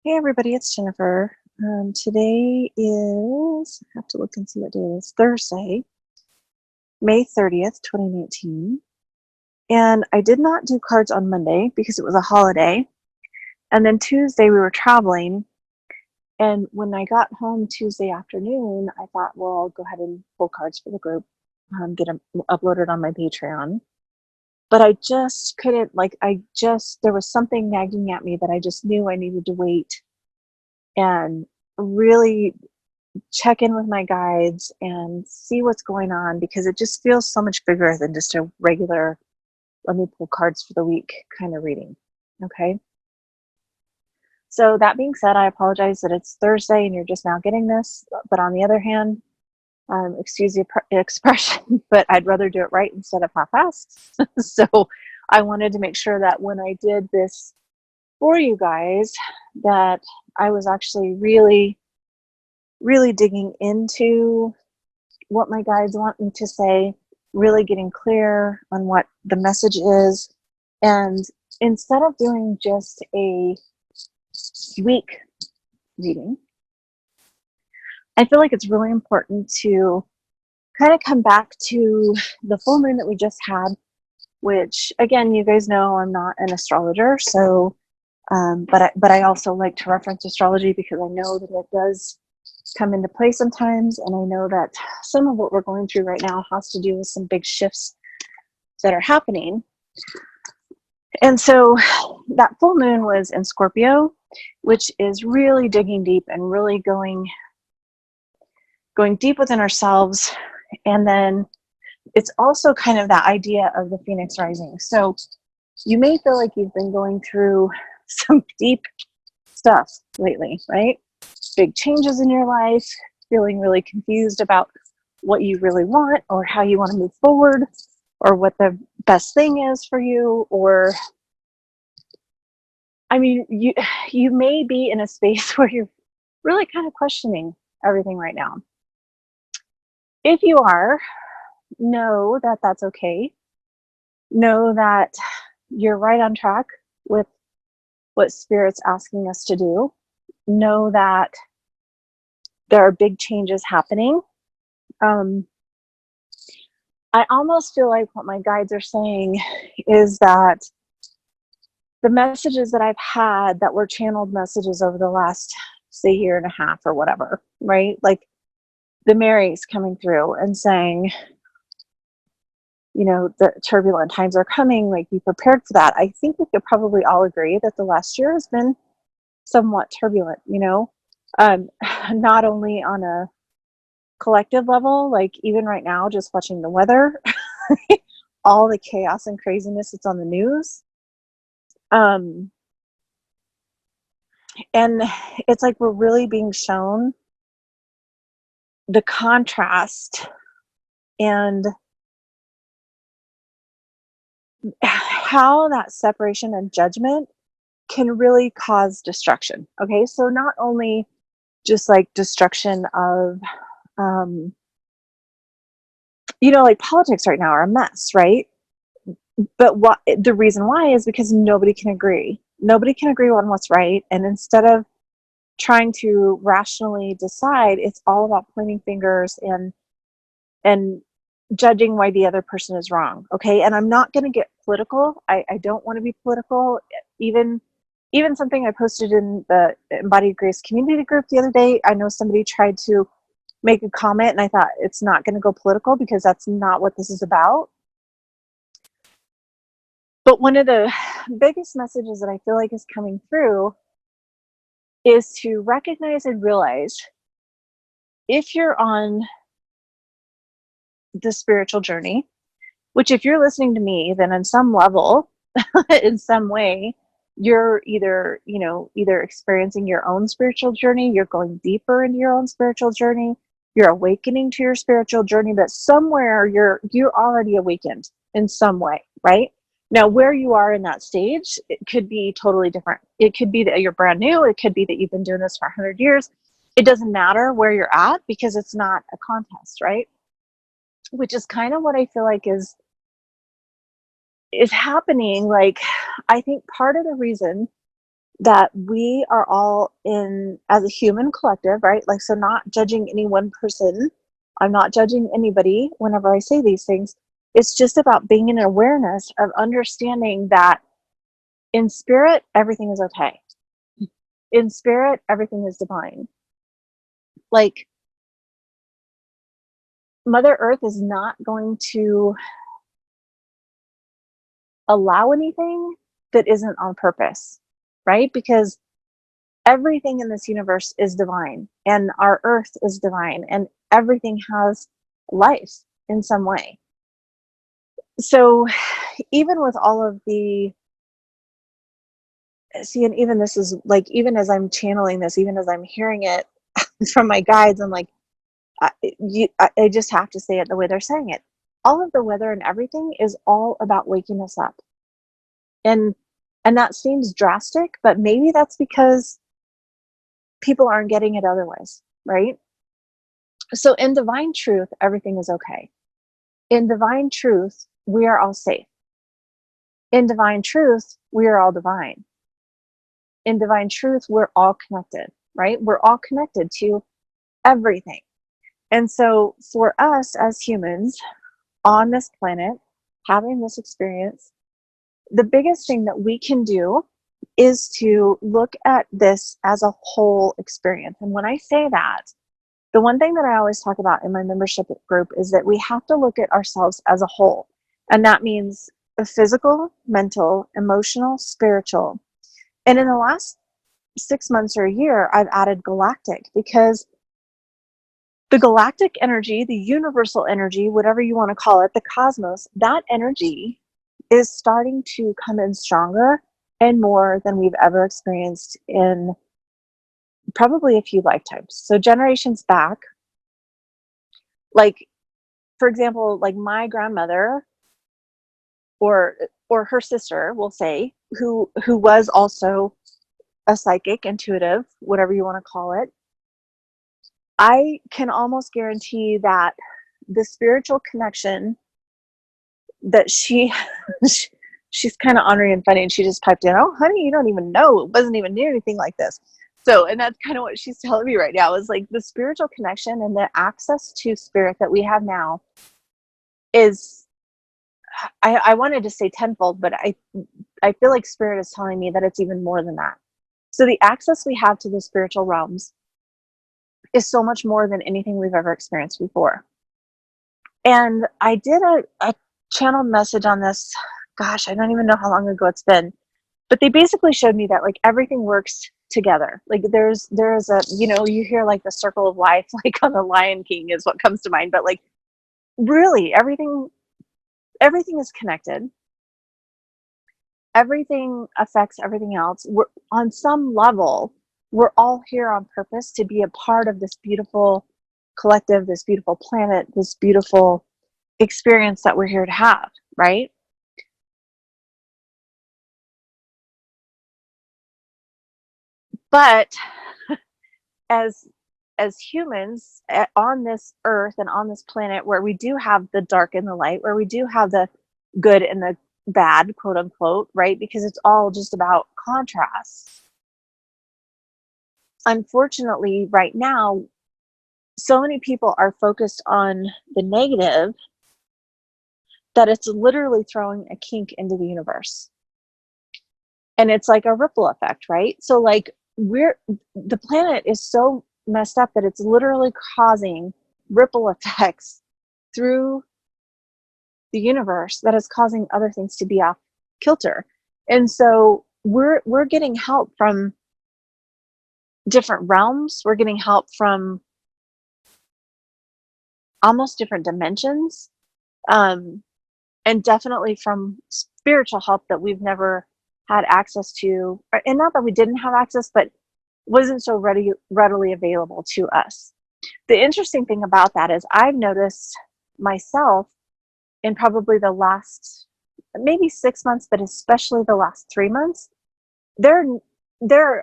Hey everybody, it's Jennifer. Today is, I have to look and see what day it is, Thursday, May 30th, 2019. And I did not do cards on Monday because it was a holiday. And then Tuesday we were traveling. And when I got home Tuesday afternoon, I thought, well, I'll go ahead and pull cards for the group, get them uploaded on my Patreon. But I just couldn't, there was something nagging at me that I just knew I needed to wait and really check in with my guides and see what's going on, because it just feels so much bigger than just a regular let me pull cards for the week kind of reading. Okay, so that being said, I apologize that it's Thursday and you're just now getting this, but on the other hand, excuse the expression, but I'd rather do it right instead of half-assed. So I wanted to make sure that when I did this for you guys, that I was actually really digging into what my guides want me to say, really getting clear on what the message is. And instead of doing just a week reading, I feel like it's really important to kind of come back to the full moon that we just had, which again, you guys know I'm not an astrologer, so but I also like to reference astrology because I know that it does come into play sometimes, and I know that some of what we're going through right now has to do with some big shifts that are happening. And so that full moon was in Scorpio, which is really digging deep and really going deep within ourselves. And then it's also kind of that idea of the Phoenix rising. So you may feel like you've been going through some deep stuff lately, right? Big changes in your life, feeling really confused about what you really want or how you want to move forward or what the best thing is for you. Or I mean, you may be in a space where you're really kind of questioning everything right now. If you are, know that that's okay. Know that you're right on track with what Spirit's asking us to do. Know that there are big changes happening. I almost feel like what my guides are saying is that the messages that I've had that were channeled messages over the last, say, year and a half or whatever, right? Like the Marys coming through and saying, you know, the turbulent times are coming, like be prepared for that. I think we could probably all agree that the last year has been somewhat turbulent, you know, not only on a collective level, like even right now, just watching the weather, all the chaos and craziness that's on the news. And it's like we're really being shown the contrast and how that separation and judgment can really cause destruction. Okay, so not only just like destruction of, you know, like politics right now are a mess, right? But what the reason why is because nobody can agree. Nobody can agree on what's right. And instead of trying to rationally decide, it's all about pointing fingers and judging why the other person is wrong. Okay. And I'm not going to get political. I don't want to be political. Even something I posted in the Embodied Grace Community group the other day, I know somebody tried to make a comment and I thought it's not going to go political because that's not what this is about. But one of the biggest messages that I feel like is coming through is to recognize and realize if you're on the spiritual journey, which if you're listening to me, then on some level, in some way, you're either experiencing your own spiritual journey, you're going deeper into your own spiritual journey, you're awakening to your spiritual journey, but somewhere you're already awakened in some way, right? Now, where you are in that stage, it could be totally different. It could be that you're brand new. It could be that you've been doing this for 100 years. It doesn't matter where you're at because it's not a contest, right? Which is kind of what I feel like is happening. Like, I think part of the reason that we are all in as a human collective, right? Like, so not judging any one person. I'm not judging anybody whenever I say these things. It's just about being in awareness of understanding that in spirit, everything is okay. In spirit, everything is divine. Like, Mother Earth is not going to allow anything that isn't on purpose, right? Because everything in this universe is divine, and our earth is divine, and everything has life in some way. So even with all of the, see, and even this is like, even as I'm channeling this, even as I'm hearing it from my guides, I'm like, I just have to say it the way they're saying it. All of the weather and everything is all about waking us up. And that seems drastic, but maybe that's because people aren't getting it otherwise, right? So in divine truth, everything is okay. In divine truth, we are all safe. In divine truth, we are all divine. In divine truth, we're all connected, right? We're all connected to everything. And so for us as humans on this planet, having this experience, the biggest thing that we can do is to look at this as a whole experience. And when I say that, the one thing that I always talk about in my membership group is that we have to look at ourselves as a whole. And that means the physical, mental, emotional, spiritual. And in the last 6 months or a year, I've added galactic, because the galactic energy, the universal energy, whatever you want to call it, the cosmos, that energy is starting to come in stronger and more than we've ever experienced in probably a few lifetimes. So generations back, like, for example, like my grandmother or her sister, we'll say, who was also a psychic, intuitive, whatever you want to call it, I can almost guarantee that the spiritual connection that she's kind of ornery and funny, and she just piped in, "Oh, honey, you don't even know. It wasn't even near anything like this." So, and that's kind of what she's telling me right now, is like the spiritual connection and the access to spirit that we have now is, I wanted to say tenfold, but I feel like spirit is telling me that it's even more than that. So the access we have to the spiritual realms is so much more than anything we've ever experienced before. And I did a channeled message on this, gosh, I don't even know how long ago it's been, but they basically showed me that like everything works together. Like there's a, you hear like the circle of life, like on the Lion King is what comes to mind, but like really everything is connected. Everything affects everything else. We're on some level, we're all here on purpose to be a part of this beautiful collective, this beautiful planet, this beautiful experience that we're here to have, right? But as humans on this earth and on this planet, where we do have the dark and the light, where we do have the good and the bad, quote unquote, right? Because it's all just about contrast. Unfortunately, right now, so many people are focused on the negative that it's literally throwing a kink into the universe. And it's like a ripple effect, right? So like the planet is so messed up that it's literally causing ripple effects through the universe that is causing other things to be off kilter. And so we're getting help from different realms. We're getting help from almost different dimensions, and definitely from spiritual help that we've never had access to, and not that we didn't have access, but wasn't so readily available to us. The interesting thing about that is I've noticed myself in probably the last maybe 6 months, but especially the last 3 months, they're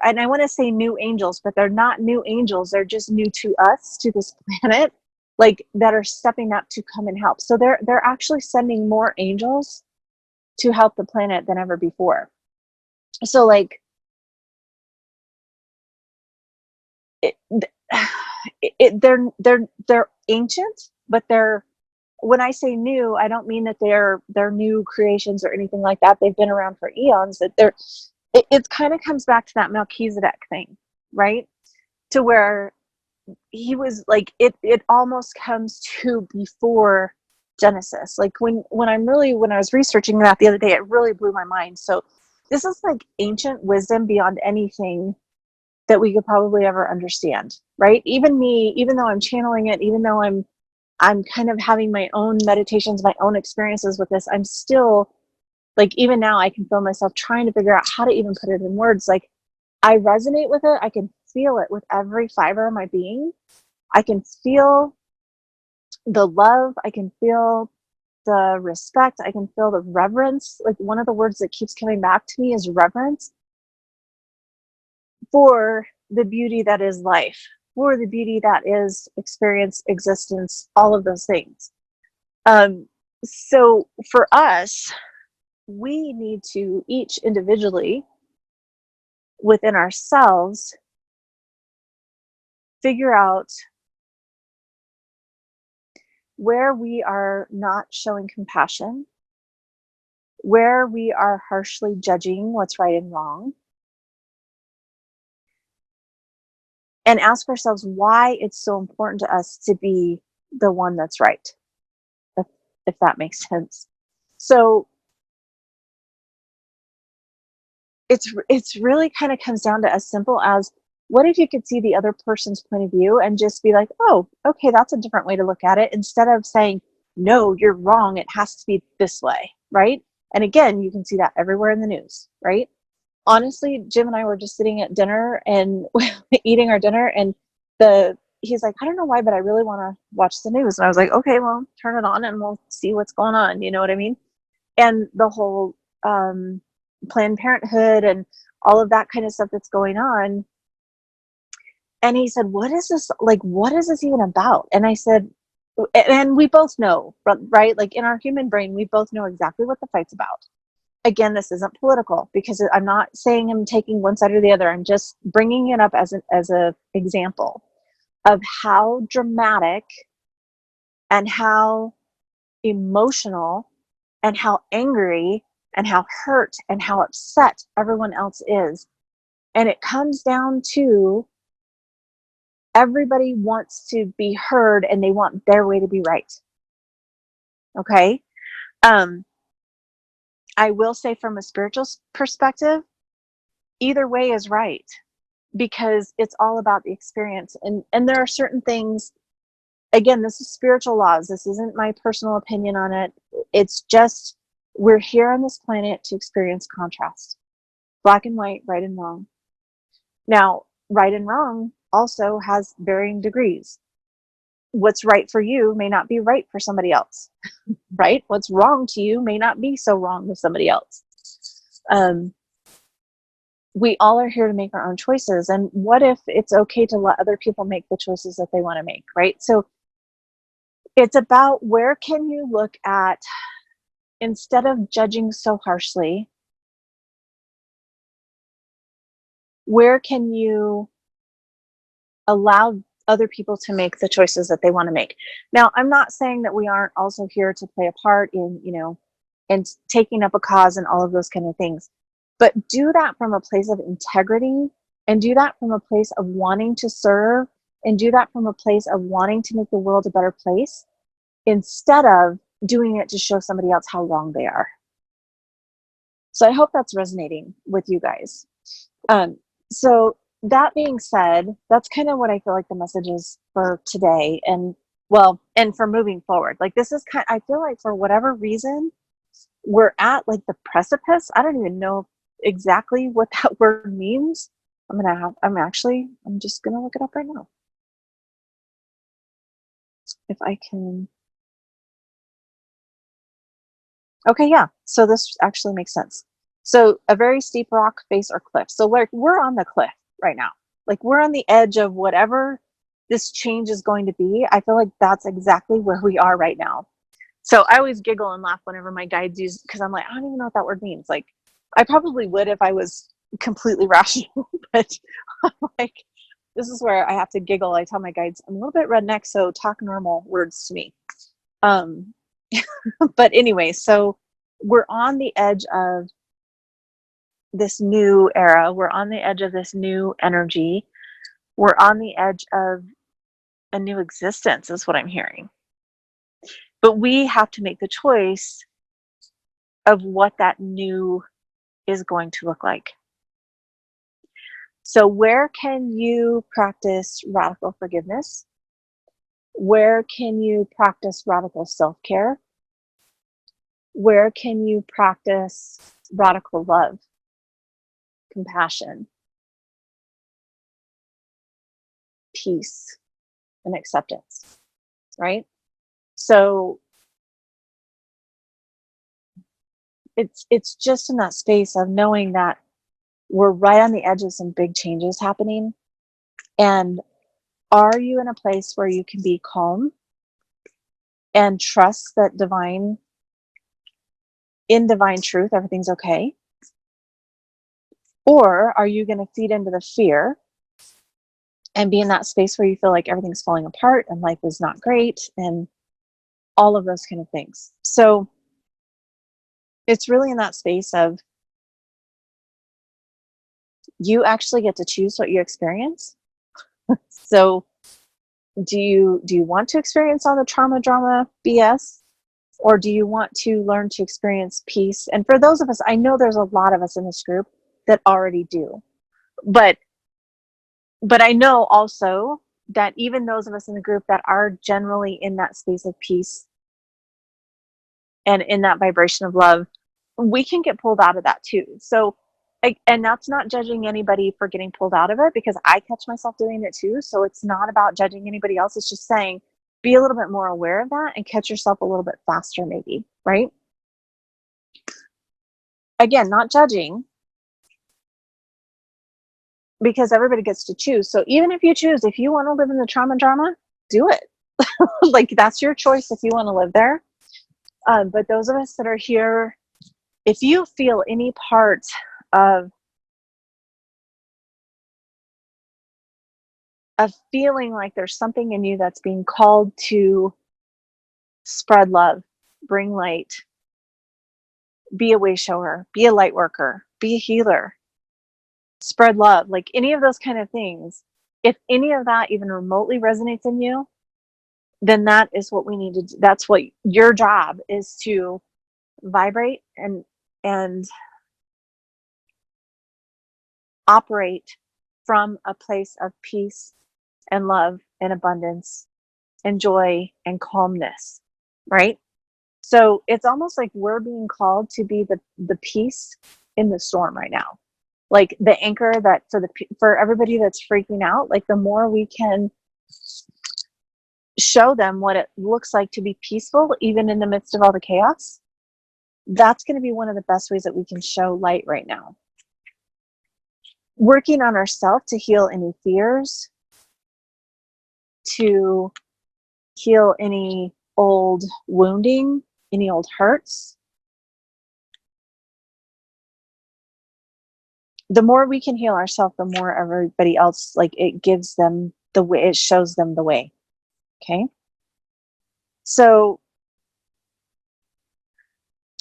and I want to say new angels, but they're not new angels. They're just new to us, to this planet, like that are stepping up to come and help. So they're actually sending more angels to help the planet than ever before. So like it, they're ancient, but they're, when I say new, I don't mean that they're new creations or anything like that. They've been around for eons. That it kind of comes back to that Melchizedek thing, right? To where he was like, it almost comes to before Genesis. Like when I was researching that the other day, it really blew my mind. So this is like ancient wisdom beyond anything that we could probably ever understand, right? Even me, even though I'm channeling it, even though I'm kind of having my own meditations, my own experiences with this, I'm still like, even now I can feel myself trying to figure out how to even put it in words. Like, I resonate with it. I can feel it with every fiber of my being. I can feel the love. I can feel the respect. I can feel the reverence. Like, one of the words that keeps coming back to me is reverence for the beauty that is life, for the beauty that is experience, existence, all of those things. So for us, we need to each individually within ourselves figure out where we are not showing compassion, where we are harshly judging what's right and wrong, and ask ourselves why it's so important to us to be the one that's right, if that makes sense. So it's really kind of comes down to as simple as, what if you could see the other person's point of view and just be like, oh, okay, that's a different way to look at it, instead of saying, no, you're wrong, it has to be this way, right? And again, you can see that everywhere in the news, right? Honestly, Jim and I were just sitting at dinner and eating our dinner, and he's like, I don't know why, but I really want to watch the news. And I was like, okay, well, turn it on and we'll see what's going on. You know what I mean? And the whole Planned Parenthood and all of that kind of stuff that's going on. And he said, what is this? Like, what is this even about? And I said, and we both know, right? Like, in our human brain, we both know exactly what the fight's about. Again, this isn't political, because I'm not saying I'm taking one side or the other. I'm just bringing it up as a example of how dramatic and how emotional and how angry and how hurt and how upset everyone else is. And it comes down to, everybody wants to be heard and they want their way to be right. Okay? I will say, from a spiritual perspective, either way is right, because it's all about the experience. And there are certain things, again, this is spiritual laws. This isn't my personal opinion on it. It's just, we're here on this planet to experience contrast. Black and white, right and wrong. Now, right and wrong also has varying degrees. What's right for you may not be right for somebody else, right? What's wrong to you may not be so wrong to somebody else. We all are here to make our own choices. And what if it's okay to let other people make the choices that they want to make, right? So it's about, where can you look at, instead of judging so harshly, where can you allow other people to make the choices that they want to make? Now, I'm not saying that we aren't also here to play a part in, and taking up a cause and all of those kind of things, but do that from a place of integrity, and do that from a place of wanting to serve, and do that from a place of wanting to make the world a better place, instead of doing it to show somebody else how wrong they are. So I hope that's resonating with you guys. So that being said, that's kind of what I feel like the message is for today, and for moving forward. Like, this is I feel like, for whatever reason, we're at like the precipice. I don't even know exactly what that word means. I'm just gonna look it up right now, if I can. Okay, yeah. So this actually makes sense. So a very steep rock face or cliff. So we're on the cliff right now. Like, we're on the edge of whatever this change is going to be. I feel like that's exactly where we are right now. So I always giggle and laugh whenever my guides use, because I'm like, I don't even know what that word means. Like, I probably would if I was completely rational, but I'm like, this is where I have to giggle. I tell my guides, I'm a little bit redneck, so talk normal words to me. But anyway, so we're on the edge of this new era. We're on the edge of this new energy. We're on the edge of a new existence, is what I'm hearing. But we have to make the choice of what that new is going to look like. So where can you practice radical forgiveness? Where can you practice radical self-care? Where can you practice radical love, compassion, peace, and acceptance, right? So it's just in that space of knowing that we're right on the edge of some big changes happening. And are you in a place where you can be calm and trust that in divine truth, everything's okay? Or are you going to feed into the fear and be in that space where you feel like everything's falling apart and life is not great and all of those kind of things? So it's really in that space of you actually get to choose what you experience. So do you want to experience all the trauma, drama, BS? Or do you want to learn to experience peace? And for those of us, I know there's a lot of us in this group that already do. But I know also that even those of us in the group that are generally in that space of peace and in that vibration of love, we can get pulled out of that too. So, and that's not judging anybody for getting pulled out of it, because I catch myself doing it too. So it's not about judging anybody else. It's just saying, be a little bit more aware of that and catch yourself a little bit faster maybe, right? Again, not judging, because everybody gets to choose. So even if you choose, if you want to live in the trauma drama, do it. Like, that's your choice if you want to live there. But those of us that are here, if you feel any part of feeling like there's something in you that's being called to spread love, bring light, be a way shower, be a light worker, be a healer, spread love, like any of those kind of things, if any of that even remotely resonates in you, then that is what we need to do. That's what your job is, to vibrate and operate from a place of peace and love and abundance and joy and calmness, right? So it's almost like we're being called to be the peace in the storm right now. Like the anchor that for everybody that's freaking out, like the more we can show them what it looks like to be peaceful, even in the midst of all the chaos, that's going to be one of the best ways that we can show light right now. Working on ourselves to heal any fears, to heal any old wounding, any old hurts. The more we can heal ourselves, the more everybody else, like, it gives them the way, it shows them the way. Okay. So,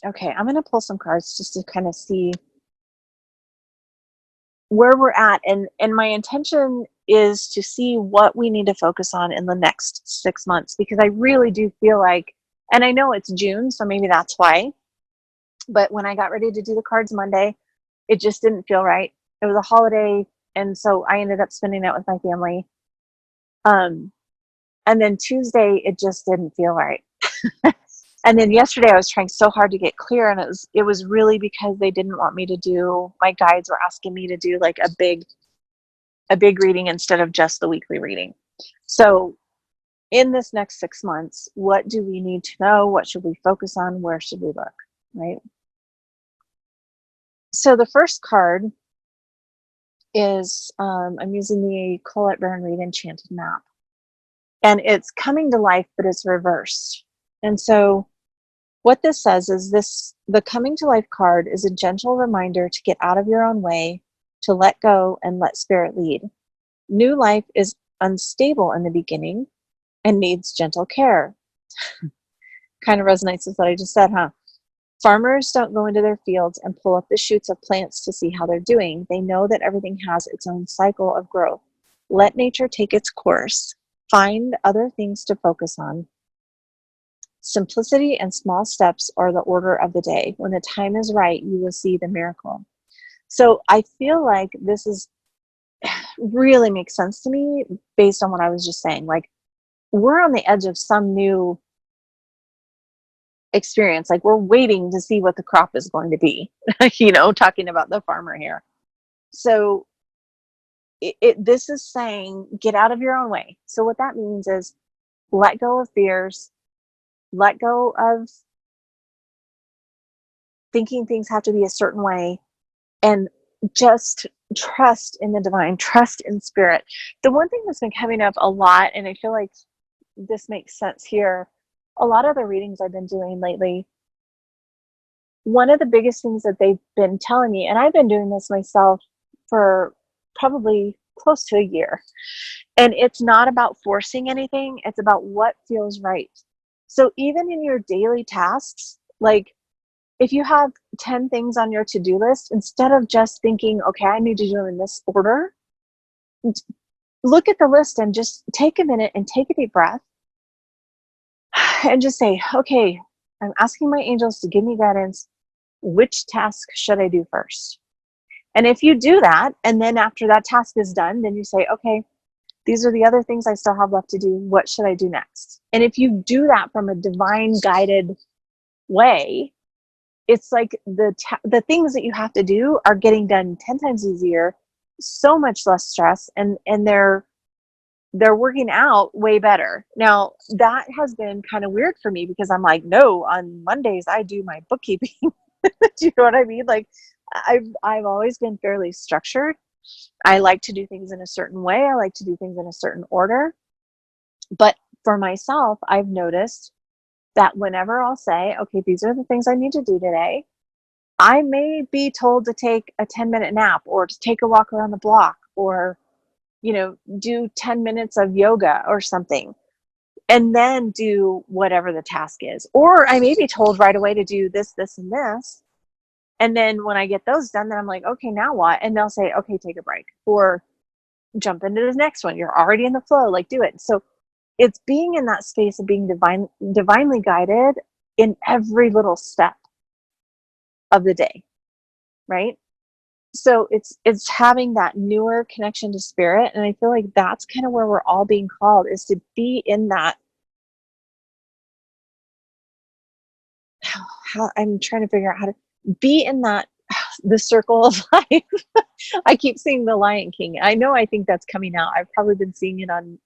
okay, I'm going to pull some cards just to kind of see where we're at. And my intention is to see what we need to focus on in the next 6 months, because I really do feel like, and I know it's June, so maybe that's why, but when I got ready to do the cards Monday, it just didn't feel right. It was a holiday, and so I ended up spending it with my family. And then Tuesday, it just didn't feel right. And then yesterday, I was trying so hard to get clear, and it was really because they didn't want me to do, my guides were asking me to do like a big reading instead of just the weekly reading. So in this next 6 months, what do we need to know? What should we focus on? Where should we look, right? So the first card is, I'm using the Colette Baron Reid Enchanted Map. And it's coming to life, but it's reversed. And so what this says is the coming to life card is a gentle reminder to get out of your own way, to let go and let spirit lead. New life is unstable in the beginning and needs gentle care. Kind of resonates with what I just said, huh? Farmers don't go into their fields and pull up the shoots of plants to see how they're doing. They know that everything has its own cycle of growth. Let nature take its course. Find other things to focus on. Simplicity and small steps are the order of the day. When the time is right, you will see the miracle. So I feel like this is really makes sense to me based on what I was just saying. Like, we're on the edge of some new experience. Like, we're waiting to see what the crop is going to be, talking about the farmer here. So this is saying, get out of your own way. So what that means is let go of fears, let go of thinking things have to be a certain way, and just trust in the divine, trust in spirit. The one thing that's been coming up a lot, and I feel like this makes sense here, a lot of the readings I've been doing lately, one of the biggest things that they've been telling me, and I've been doing this myself for probably close to a year, and it's not about forcing anything, it's about what feels right. So even in your daily tasks, like if you have 10 things on your to-do list, instead of just thinking, okay, I need to do them in this order, look at the list and just take a minute and take a deep breath and just say, okay, I'm asking my angels to give me guidance. Which task should I do first? And if you do that, and then after that task is done, then you say, okay, these are the other things I still have left to do. What should I do next? And if you do that from a divine guided way, it's like the things that you have to do are getting done 10 times easier, so much less stress, and they're working out way better. Now, that has been kind of weird for me because I'm like, no, on Mondays I do my bookkeeping. Do you know what I mean? Like, I've always been fairly structured. I like to do things in a certain way. I like to do things in a certain order. But for myself, I've noticed that whenever I'll say, okay, these are the things I need to do today, I may be told to take a 10-minute nap or to take a walk around the block or, do 10 minutes of yoga or something, and then do whatever the task is. Or I may be told right away to do this, this, and this. And then when I get those done, then I'm like, okay, now what? And they'll say, okay, take a break or jump into the next one. You're already in the flow, like do it. So it's being in that space of being divinely guided in every little step of the day, right? So it's having that newer connection to spirit. And I feel like that's kind of where we're all being called, is to be in that. How I'm trying to figure out how to be in that, the circle of life. I keep seeing The Lion King. I think that's coming out. I've probably been seeing it on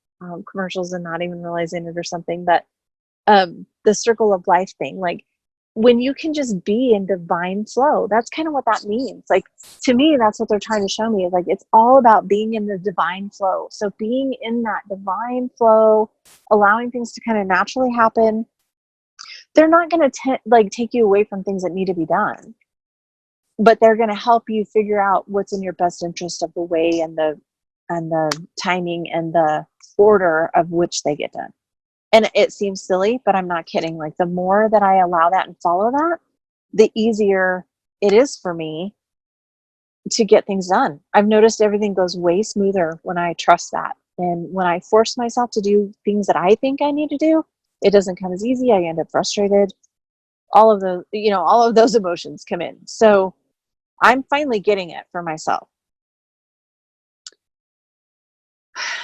commercials and not even realizing it or something, but the circle of life thing, like when you can just be in divine flow, that's kind of what that means. Like, to me, that's what they're trying to show me, is like, it's all about being in the divine flow. So being in that divine flow, allowing things to kind of naturally happen. They're not going to take you away from things that need to be done, but they're going to help you figure out what's in your best interest of the way and the timing and the order of which they get done. And it seems silly, but I'm not kidding. Like, the more that I allow that and follow that, the easier it is for me to get things done. I've noticed everything goes way smoother when I trust that. And when I force myself to do things that I think I need to do, it doesn't come as easy. I end up frustrated. All of those emotions come in. So I'm finally getting it for myself.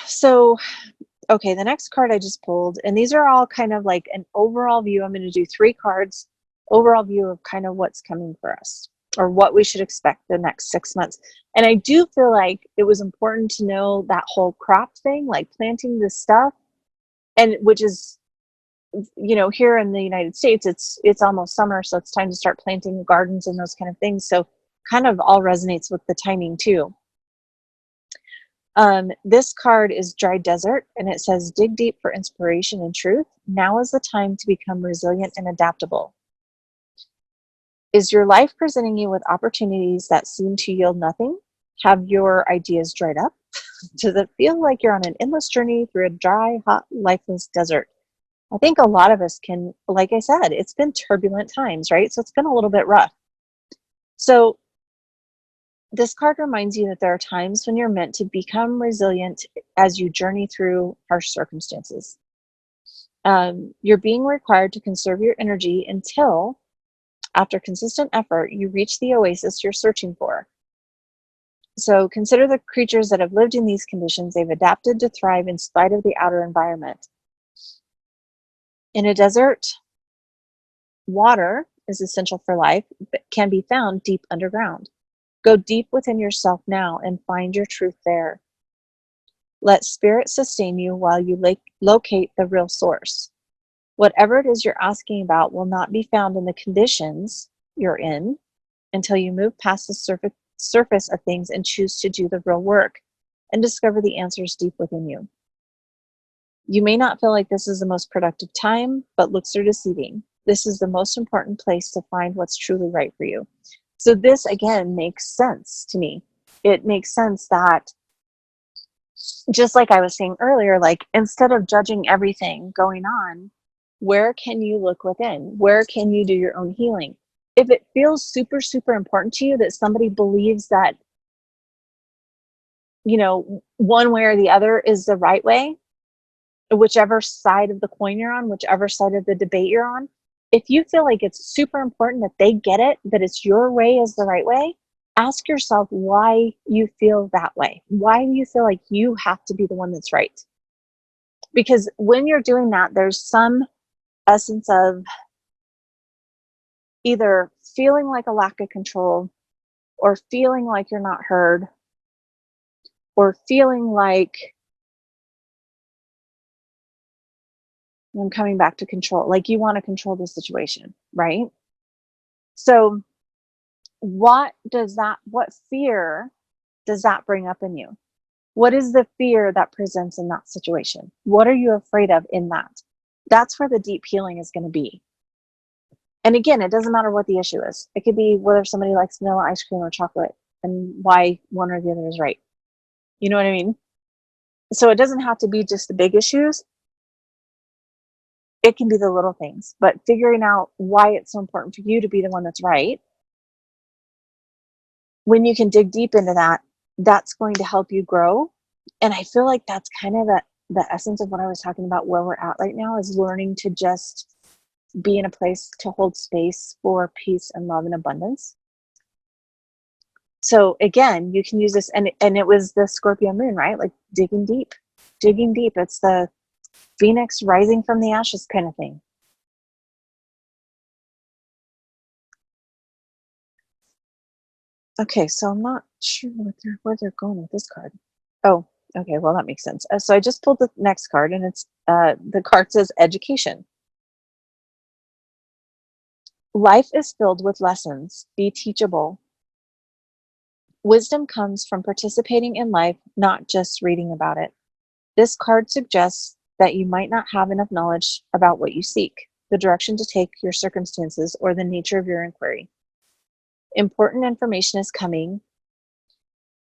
So, okay, the next card I just pulled, and these are all kind of like an overall view. I'm going to do 3 cards, overall view of kind of what's coming for us, or what we should expect the next 6 months. And I do feel like it was important to know that whole crop thing, like planting this stuff, and which is, here in the United States, it's almost summer, so it's time to start planting gardens and those kind of things. So kind of all resonates with the timing too. This card is Dry Desert, and it says, dig deep for inspiration and truth. Now is the time to become resilient and adaptable. Is your life presenting you with opportunities that seem to yield nothing? Have your ideas dried up? Does it feel like you're on an endless journey through a dry, hot, lifeless desert? I think a lot of us can, like I said, it's been turbulent times, right? So it's been a little bit rough. So this card reminds you that there are times when you're meant to become resilient as you journey through harsh circumstances. You're being required to conserve your energy until, after consistent effort, you reach the oasis you're searching for. So consider the creatures that have lived in these conditions. They've adapted to thrive in spite of the outer environment. In a desert, water is essential for life, but can be found deep underground. Go deep within yourself now and find your truth there. Let spirit sustain you while you locate the real source. Whatever it is you're asking about will not be found in the conditions you're in until you move past the surface of things and choose to do the real work and discover the answers deep within you. You may not feel like this is the most productive time, but looks are deceiving. This is the most important place to find what's truly right for you. So this, again, makes sense to me. It makes sense that, just like I was saying earlier, like instead of judging everything going on, where can you look within? Where can you do your own healing? If it feels super, super important to you that somebody believes that, one way or the other is the right way, whichever side of the coin you're on, whichever side of the debate you're on, if you feel like it's super important that they get it, that it's your way is the right way, ask yourself why you feel that way. Why do you feel like you have to be the one that's right? Because when you're doing that, there's some essence of either feeling like a lack of control, or feeling like you're not heard, or feeling like, I'm coming back to control, like you want to control the situation, right? So what fear does that bring up in you? What is the fear that presents in that situation? What are you afraid of in that? That's where the deep healing is going to be. And again, it doesn't matter what the issue is. It could be whether somebody likes vanilla ice cream or chocolate and why one or the other is right. You know what I mean? So it doesn't have to be just the big issues. It can be the little things, but figuring out why it's so important for you to be the one that's right. When you can dig deep into that, that's going to help you grow. And I feel like that's kind of the essence of what I was talking about, where we're at right now, is learning to just be in a place to hold space for peace and love and abundance. So again, you can use this, and it was the Scorpio moon, right? Like digging deep. It's the phoenix rising from the ashes kind of thing. Okay, so I'm not sure where they're going with this card. Oh, okay, well that makes sense. So I just pulled the next card, and it's the card says education. Life is filled with lessons. Be teachable. Wisdom comes from participating in life, not just reading about it. This card suggests that you might not have enough knowledge about what you seek, the direction to take your circumstances, or the nature of your inquiry. Important information is coming.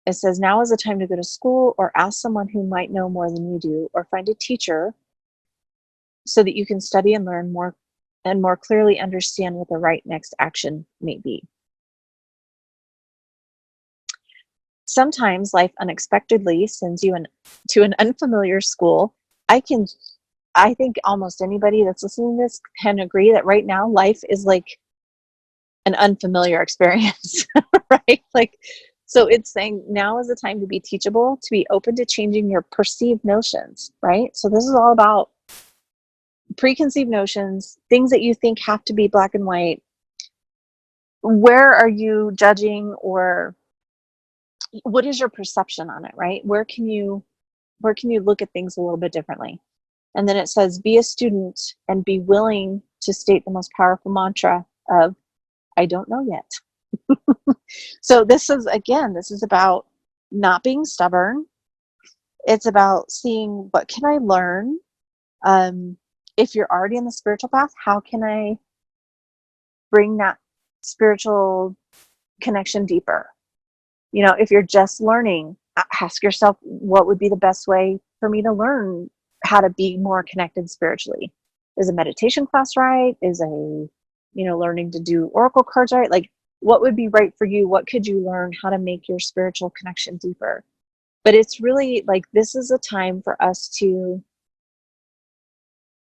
It says now is the time to go to school, or ask someone who might know more than you do, or find a teacher so that you can study and learn more and more clearly understand what the right next action may be. Sometimes life unexpectedly sends you to an unfamiliar school. I think almost anybody that's listening to this can agree that right now life is like an unfamiliar experience, right? Like, so it's saying now is the time to be teachable, to be open to changing your perceived notions, right? So this is all about preconceived notions, things that you think have to be black and white. Where are you judging, or what is your perception on it, right? Where can you look at things a little bit differently? And then it says, be a student and be willing to state the most powerful mantra of, I don't know yet. So this is about not being stubborn. It's about seeing, what can I learn? If you're already in the spiritual path, how can I bring that spiritual connection deeper? if you're just learning, ask yourself, what would be the best way for me to learn how to be more connected spiritually? Is a meditation class right? Is learning to do oracle cards right? Like, what would be right for you? What could you learn how to make your spiritual connection deeper? But it's really like, this is a time for us to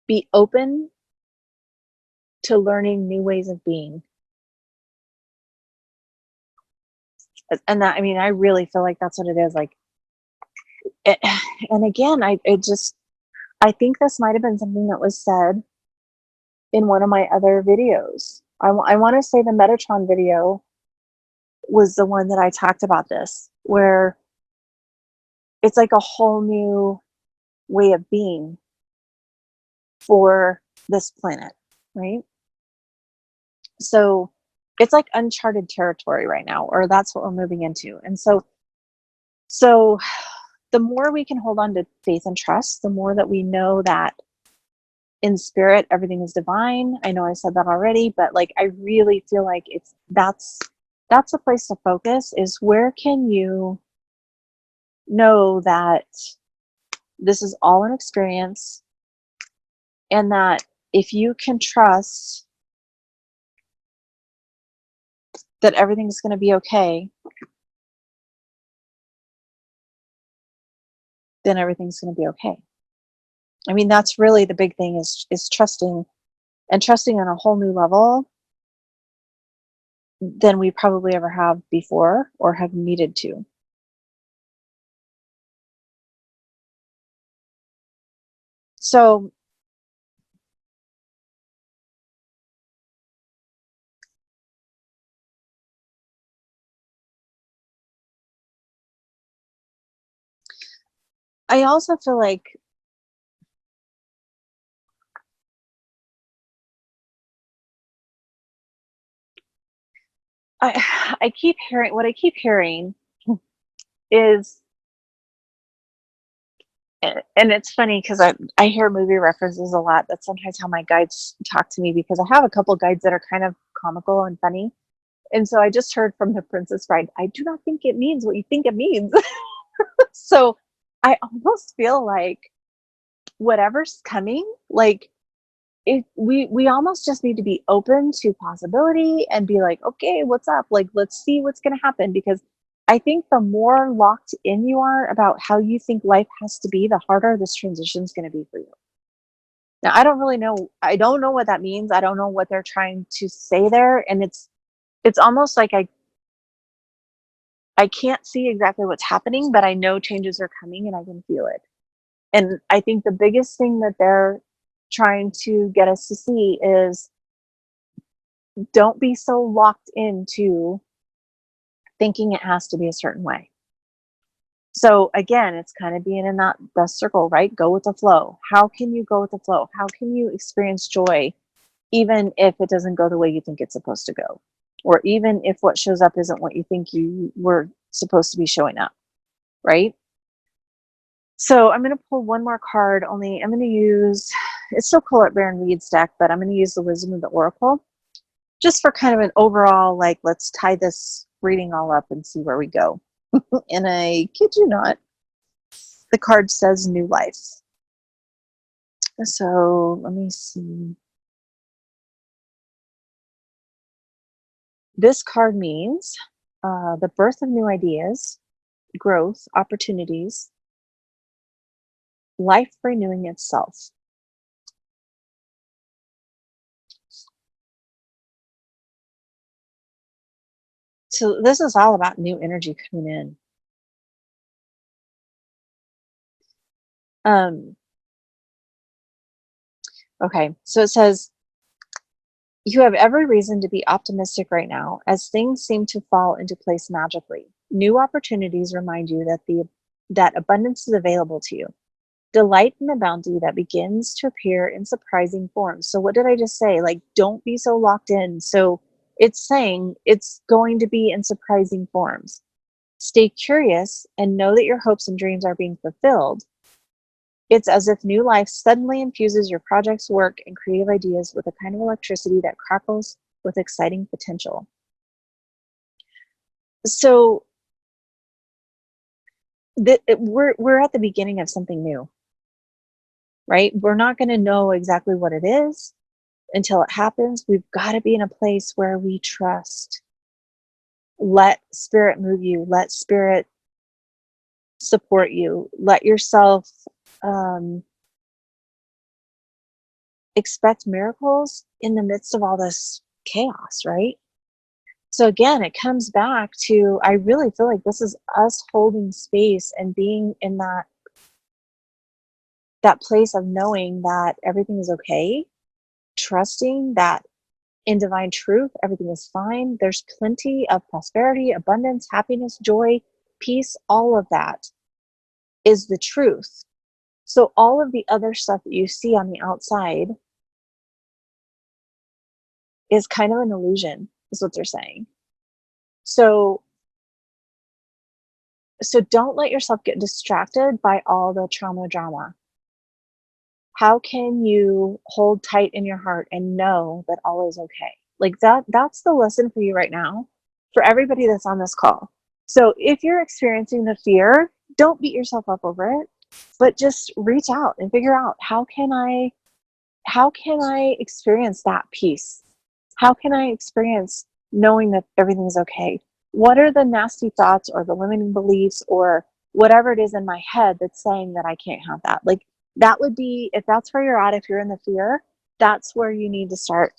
be open to learning new ways of being. And that, I really feel like that's what it is. Like, and again, I think this might have been something that was said in one of my other videos. I want to say the Metatron video was the one that I talked about this, where it's like a whole new way of being for this planet, right? So it's like uncharted territory right now, or that's what we're moving into. And so the more we can hold on to faith and trust, the more that we know that in spirit everything is divine. I know I said that already, but like, I really feel like that's a place to focus, is where can you know that this is all an experience, and that if you can trust that everything's going to be okay, then everything's going to be okay. That's really the big thing, is trusting, and trusting on a whole new level than we probably ever have before or have needed to. So I also feel like I keep hearing is, and it's funny because I hear movie references a lot. That's sometimes how my guides talk to me, because I have a couple guides that are kind of comical and funny. And so I just heard from The Princess Bride, I do not think it means what you think it means. So I almost feel like whatever's coming, like, we almost just need to be open to possibility and be like, okay, what's up? Like, let's see what's going to happen. Because I think the more locked in you are about how you think life has to be, the harder this transition is going to be for you. Now, I don't know what that means. I don't know what they're trying to say there. And it's almost like I can't see exactly what's happening, but I know changes are coming and I can feel it. And I think the biggest thing that they're trying to get us to see is, don't be so locked into thinking it has to be a certain way. So again, it's kind of being in the circle, right? Go with the flow. How can you go with the flow? How can you experience joy even if it doesn't go the way you think it's supposed to go? Or even if what shows up isn't what you think you were supposed to be showing up, right? So I'm going to pull one more card, only I'm going to use, it's still Colette Baron Reed's deck, but I'm going to use the Wisdom of the Oracle, just for kind of an overall, like, let's tie this reading all up and see where we go. And I kid you not, the card says new life. So let me see. This card means the birth of new ideas, growth, opportunities, life renewing itself. So this is all about new energy coming in. Okay, so it says, you have every reason to be optimistic right now, as things seem to fall into place magically. New opportunities remind you that abundance is available to you. Delight in the bounty that begins to appear in surprising forms. So what did I just say? Like, don't be so locked in. So it's saying it's going to be in surprising forms. Stay curious and know that your hopes and dreams are being fulfilled. It's as if new life suddenly infuses your project's work and creative ideas with a kind of electricity that crackles with exciting potential. So we're at the beginning of something new, right? We're not going to know exactly what it is until it happens. We've got to be in a place where we trust. Let spirit move you. Let spirit support you. Let yourself expect miracles in the midst of all this chaos, right? So again, it comes back to, I really feel like this is us holding space and being in that place of knowing that everything is okay, trusting that in divine truth, everything is fine. There's plenty of prosperity, abundance, happiness, joy, peace, all of that is the truth. So all of the other stuff that you see on the outside is kind of an illusion, is what they're saying. So don't let yourself get distracted by all the trauma drama. How can you hold tight in your heart and know that all is okay? Like that's the lesson for you right now, for everybody that's on this call. So if you're experiencing the fear, don't beat yourself up over it, but just reach out and figure out, how can I experience that peace? How can I experience knowing that everything is okay? What are the nasty thoughts or the limiting beliefs or whatever it is in my head that's saying that I can't have that? Like, that would be, if that's where you're at, if you're in the fear, that's where you need to start.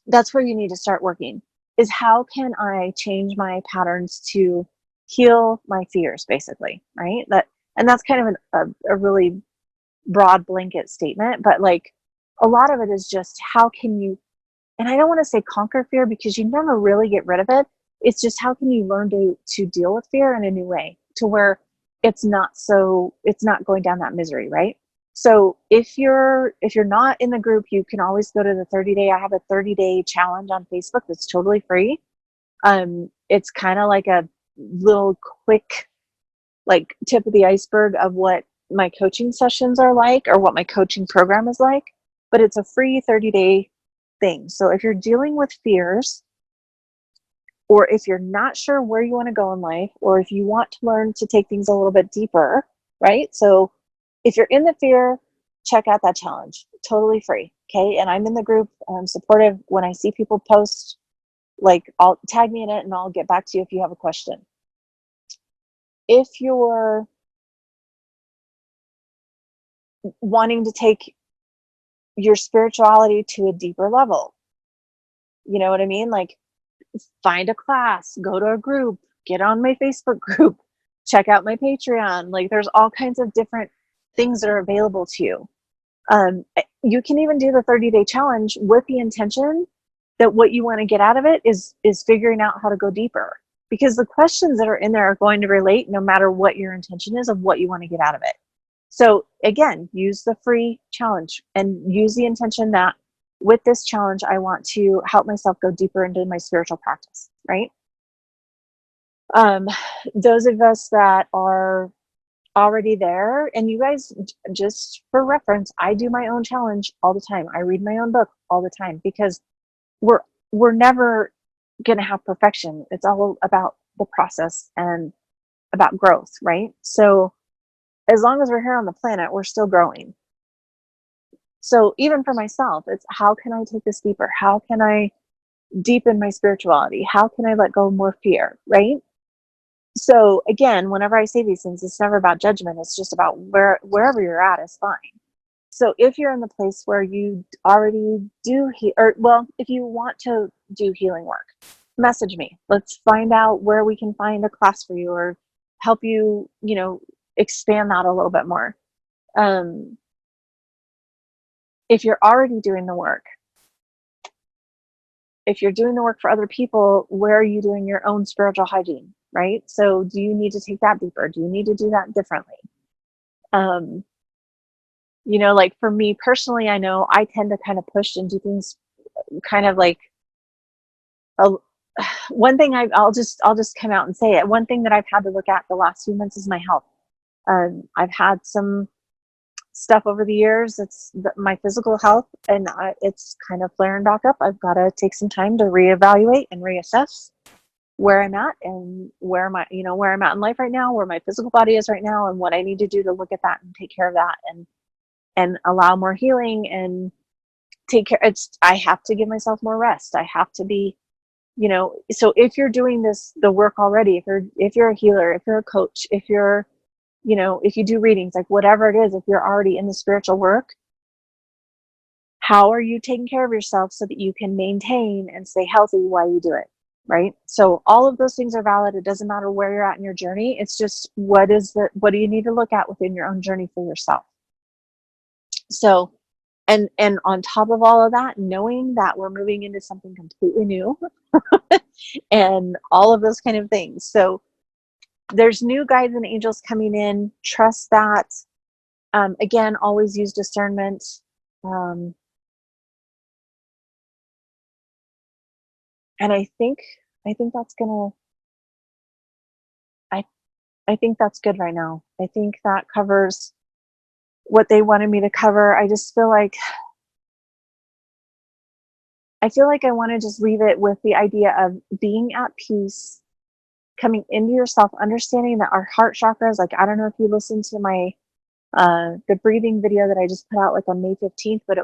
That's where you need to start working, is how can I change my patterns to heal my fears, basically, right? And that's kind of a really broad blanket statement, but like a lot of it is just, how can you, and I don't want to say conquer fear, because you never really get rid of it. It's just, how can you learn to deal with fear in a new way, to where it's not going down that misery, right? So if you're not in the group, you can always go to the 30-day. I have a 30-day challenge on Facebook that's totally free. It's kind of like a little quick, like, tip of the iceberg of what my coaching sessions are like, or what my coaching program is like, but it's a free 30-day thing. So if you're dealing with fears, or if you're not sure where you want to go in life, or if you want to learn to take things a little bit deeper, right? So if you're in the fear, check out that challenge, totally free. Okay. And I'm in the group. I'm supportive. When I see people post, like, I'll tag me in it and I'll get back to you if you have a question. If you're wanting to take your spirituality to a deeper level, you know what I mean? Like, find a class, go to a group, get on my Facebook group, check out my Patreon. Like, there's all kinds of different things that are available to you. You can even do the 30-day challenge with the intention that what you want to get out of it is figuring out how to go deeper, because the questions that are in there are going to relate no matter what your intention is of what you want to get out of it. So again, use the free challenge and use the intention that with this challenge, I want to help myself go deeper into my spiritual practice, right? Those of us that are already there, and you guys, just for reference, I do my own challenge all the time. I read my own book all the time, because we're never going to have perfection. It's all about the process and about growth, right? So as long as we're here on the planet, we're still growing. So even for myself, it's, how can I take this deeper? How can I deepen my spirituality? How can I let go of more fear, right? So again, whenever I say these things, it's never about judgment. It's just about wherever you're at is fine. So if you're in the place where you already do if you want to do healing work, message me. Let's find out where we can find a class for you, or help you, expand that a little bit more. If you're already doing the work, if you're doing the work for other people, where are you doing your own spiritual hygiene, right? So do you need to take that deeper? Do you need to do that differently? Like for me personally, I know I tend to kind of push and do things kind of like, one thing I'll just come out and say it. One thing that I've had to look at the last few months is my health. I've had some stuff over the years. It's my physical health, and it's kind of flaring back up. I've got to take some time to reevaluate and reassess. where I'm at and where my, where I'm at in life right now, where my physical body is right now, and what I need to do to look at that and take care of that and allow more healing and take care. I have to give myself more rest. I have to be, so if you're doing the work already, if you're a healer, if you're a coach, if you're, if you do readings, like whatever it is, if you're already in the spiritual work, how are you taking care of yourself so that you can maintain and stay healthy while you do it, right? So all of those things are valid. It doesn't matter where you're at in your journey. It's just what do you need to look at within your own journey for yourself? So, and on top of all of that, knowing that we're moving into something completely new and all of those kind of things. So there's new guides and angels coming in. Trust that. Again, always use discernment. And I think that's I think that's good right now. I think that covers what they wanted me to cover. I just feel like I want to just leave it with the idea of being at peace, coming into yourself, understanding that our heart chakras, like, I don't know if you listened to my the breathing video that I just put out like on May 15th, but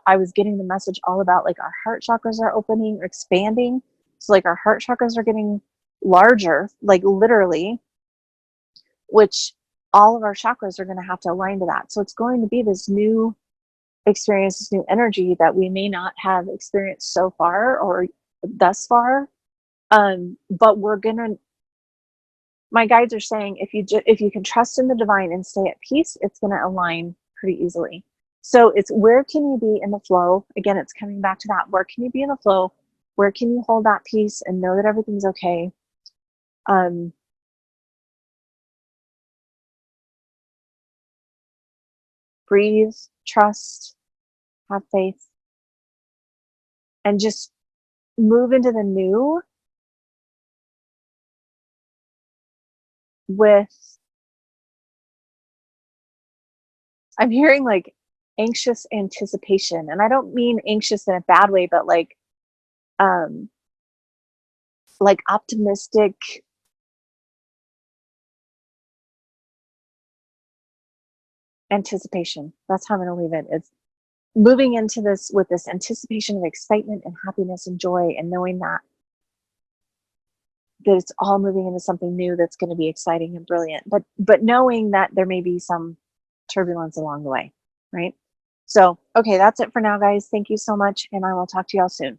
I was getting the message all about like our heart chakras are opening or expanding. So like our heart chakras are getting larger, like literally, which all of our chakras are going to have to align to that. So it's going to be this new experience, this new energy that we may not have experienced so far or thus far. But my guides are saying if you can trust in the divine and stay at peace, it's going to align pretty easily. So it's where can you be in the flow? Again, it's coming back to that. Where can you be in the flow? Where can you hold that peace and know that everything's okay? Breathe, trust, have faith, and just move into the new with, I'm hearing like anxious anticipation. And I don't mean anxious in a bad way, but like optimistic, anticipation. That's how I'm going to leave it. It's moving into this with this anticipation of excitement and happiness and joy, and knowing that it's all moving into something new that's going to be exciting and brilliant, but knowing that there may be some turbulence along the way, right? So, okay, that's it for now, guys. Thank you so much, and I will talk to you all soon.